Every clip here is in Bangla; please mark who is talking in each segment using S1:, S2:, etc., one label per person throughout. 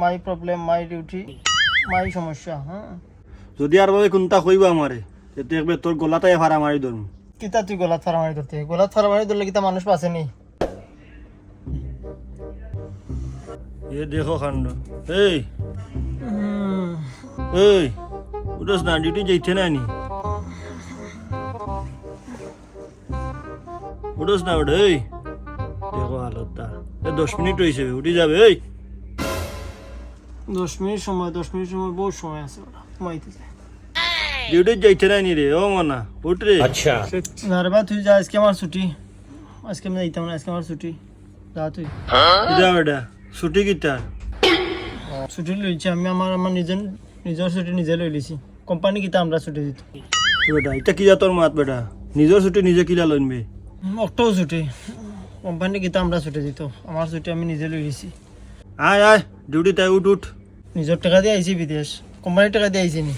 S1: মাই প্রবলেম, মাই ডিউটি, মাই সমস্যা। হ্যাঁ,
S2: যদি আর ভাবে কোনটা কইবা আমারে এতে একবার তোর গলাটাই ফাড়া মারি ধরুন।
S1: কিতা তুই গলাত ফারামারি ধরতে? গলাত ফারামারি ধরলে কিতা মানুষ পাছে নি?
S2: এ দেখো কাণ্ড। এই এই উঠোস না, ডিউটি যাইতে না নি? উঠোস না ওটা। এই দেখো হালতটা, 10 মিনিট হয়েছে, উঠে যাবে। এই
S1: 10 মিনিট সময়, 10 মিনিট সময় বহুত সময় আছে, ওরা ঘুমাইতে যায়।
S2: ডিউটি যাইতে না নি রে? ও মনা উঠ রে।
S3: আচ্ছা
S1: না রে বা, তুই যা, আজকে আমার ছুটি। আজকে আমি যাইতাম না, আজকে আমার ছুটি। যা তুই।
S2: যা বেটা, ছুটি কিটা?
S1: ছুটি লইছি আমি, আমার নিজের ছুটি নিজে লই লিছি। কোম্পানি কিতা আমরা ছুটি দিত।
S2: বেটা এটা কি যা তোর মাত বেটা? নিজের ছুটি নিজে কিলা লইনবে?
S1: অক্টোও ছুটি, কোম্পানি কিতা আমরা ছুটি দিত। আমার ছুটি আমি নিজে লই লিছি।
S2: আয় আয় ডিউটি তাই উঠ উঠ।
S1: নিজের টাকা দিয়ে আইছি বিদেশ, কোম্পানির টাকা দিয়ে আইছি নি?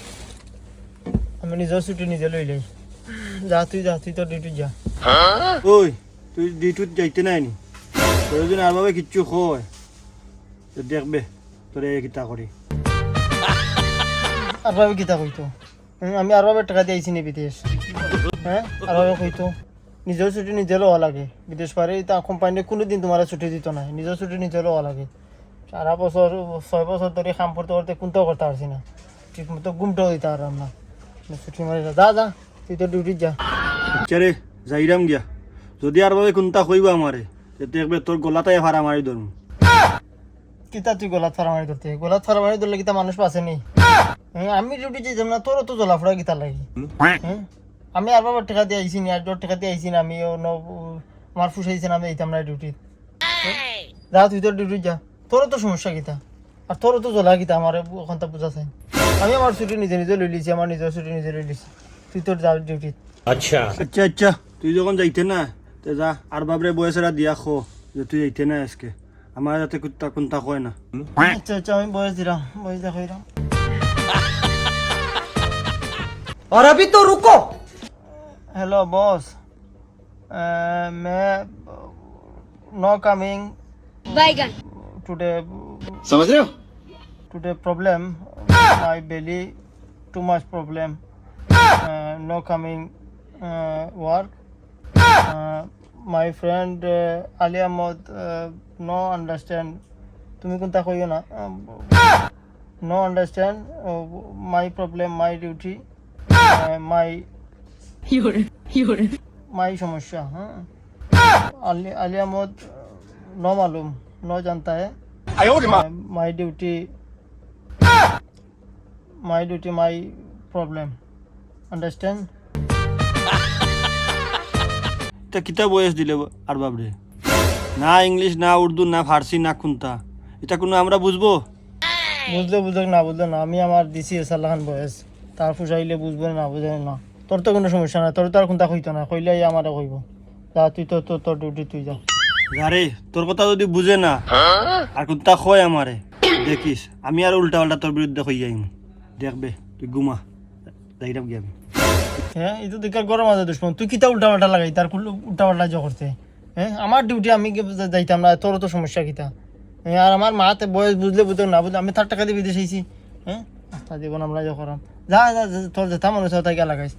S1: আমি নিজের ছুটি নিজে লই লাই। যা তুই, যা তুই তোর ডিউটি যা।
S2: ওই তুই ডিউটি যাইতে নাই নি? তোর যদি আর ভাবে কিচ্ছু হয় তো দেখবে তোরে কিতা করি।
S1: আর ভাবে কিতা কইতো? আমি আর ভাবে টাকা দিয়ে আইছি নি বিদেশ? হ্যাঁ, আর ভাবে কইতো নিজের ছুটি নিজে লওয়া লাগে। বিদেশ পারে তা কোম্পানি কোনোদিন তোমার ছুটি দিত না। নিজের ছুটি নিজে লওয়া লাগে। 6 বছর ধরে কাম করতে করতে কোনটাও করতে পারছি না, ঠিক মতো ঘুমটাও দিতে পারলাম না। ছুটি মারি যা, যা তুই তোর ডিউটি যা।
S2: আচ্ছা রে যাইরাম গিয়া। যদি আর ভাবে কোনটা কইবা আমারে এতে একবার তোর গলাটাই ফাড়া মারি ধরুন।
S1: কিতা তুই গলাত ফারামারি ধরতে? গলাত ফারামারি ধরলে কিতা মানুষ পাছে নি? আমি ডিউটি যাইতাম না, তোর তো জলাফড়া কিতা লাগি? আমি আর বাবার টাকা দিয়ে আইছি নি, আর তোর টাকা দিয়ে আইছি না। আমি আমার ফুসাইছে না, আমি যাইতাম না ডিউটি। যা তুই তোর ডিউটি যা। তোরও তো সমস্যা কিতা, আর তোরও তো জ্বলা কিতা? আমার এখন তা বুঝা চাই। আমি আমার ছুটি নিজে নিজে লই লিছি, আমার নিজের ছুটি নিজে লই লিছি। তুই তোর যা ডিউটি।
S3: আচ্ছা
S2: আচ্ছা আচ্ছা তুই যখন যাইতে না তে যা, আর বাবরে বয়সেরা দিয়া খো যে তুই যাইতে না আজকে। আমার যাতে কোনটা কোনটা কয় না।
S1: আচ্ছা আচ্ছা, আমি বয়স দিলাম, বয়স দেখাইলাম।
S4: और अभी तो रुको।
S1: हेलो बॉस, मैं नो कमिंग
S5: बैगन
S1: टुडे।
S4: समझ रहे हो?
S1: Today problem, my belly too much problem. No coming work. My friend Ali Ahmad no understand. তুমি কোনটা কইও না? No understand my problem, my duty, my সমস্যা। হ্যাঁ, Ali Ahmad no मालूम, no जानता है। My duty, my problem. Understand?
S2: তা কিতা বয়স দিলে আর বাবরে? না ইংলিশ, না উর্দু, না ফার্সি, না কোনটা। এটা কোনো আমরা বুঝবো?
S1: বুঝলে বুঝুক, না বুঝলে না। আমি আমার দিছি সাল্লাহান বয়স, তার ফুসাইলে বুঝবো না, বুঝে না। তোর তো কোনো সমস্যা না, তোর তো আর কোনটা কইতো না, কইলে আমারে কইব। যা তুই তোর ডিউটি তুই যা।
S2: আরে তোর কথা যদি বুঝে না আর কোনটা কয় আমারে, দেখিস আমি আর উল্টা পাল্টা তোর বিরুদ্ধে কই যাইম। দেখবে তুই ঘুমা, যাইরাম গিয়ে আমি।
S1: হ্যাঁ, এই তো দেখার গরম আছে দুশ্মন। তুই কিতা উল্টা পাল্টা লাগাই, তার উল্টা পাল্টা যা করতে? হ্যাঁ, আমার ডিউটি আমি যাইতাম না, তোর তো সমস্যা কিতা? হ্যাঁ, আর আমার মাতে বয়স বুঝলে বুঝতে না বুঝলে, আমি তার টাকা দিয়ে বিদেশ আইছি। হ্যাঁ, তা জীবন আমরা যা করাম। যা যা, তোর যেটা মনে হচ্ছে তাই লাগাইস।